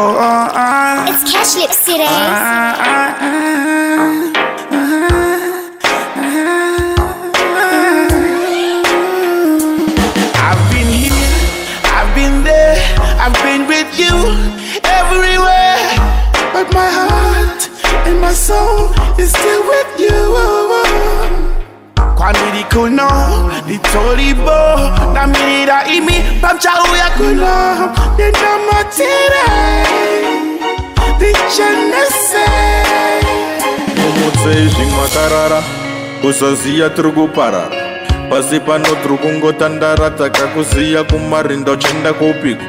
It's Cash Lip City. I've been here, I've been there, I've been with you everywhere. But my heart and my soul is still with you. Quando dicono di Tolibo, na mira imi pamcha uya kuno, nenda matire, di chenese. Mumutse ishingwakarara, kusaziya turikuparara. Pasi pano turikungotandara takakuziya kumarinda uchenda kupiko.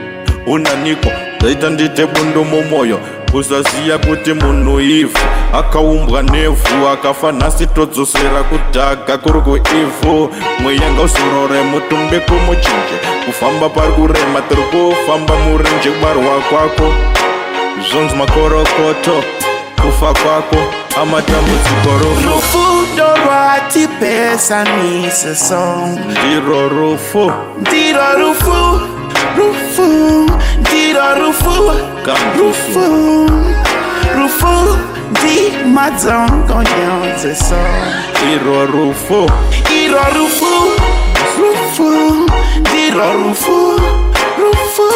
Unaniko, zaita ndite bundo mumoyo. Kusaziya kuti munhu ivhu akaumbwa nevhu akafa nhasi todzosera kudhaga kuri kuivhu mweya ngauzorore mutumbe kumuchinje kufamba pari kurema tiri kufamba murenje kubarwa kwako zvonzi makorokoto kufa kwako amatambudziko rufundo rwatipesanisa song ndiro rufu ndiro rufu rufu ndiro rufu rufu rufu ndi madzongo nyonze song iro rufu iro rufu rufu ndiro rufu rufu.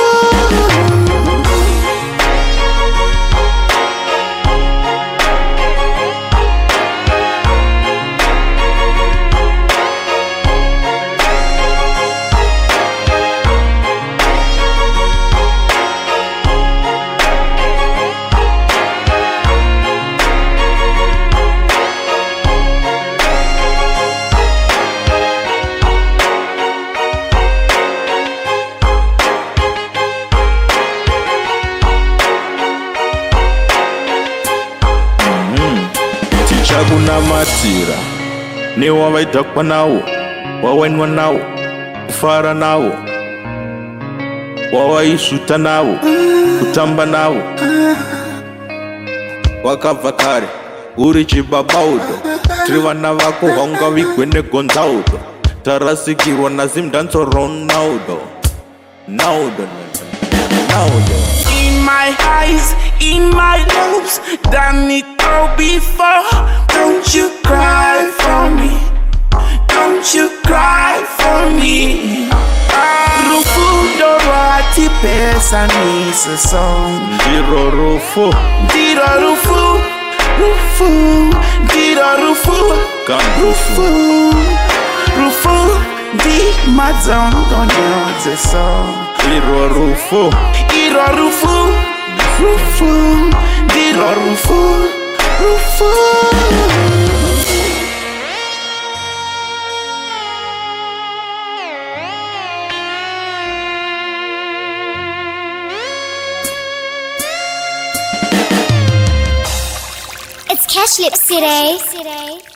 Kunamatira newavaidhakwa nawo wawainwa nawo kufara nawo wawaisvuta nawo kutamba nawo wakabva kare uri chibabaudo tiri vana vako haungavigwe negonzaudo tarasikirwa nazimdanso ronaldo naudo. In my eyes, in my nose, done it all before. Don't you cry for me, don't you cry for me. Rufundo rwatipesanisa song ndiro rufu ndiro rufu rufu ndiro rufu rufu rufu ndi madzongo nyonze song iro rufu iro rufu rufu ndiro rufu rufu. It's Cash Lip City.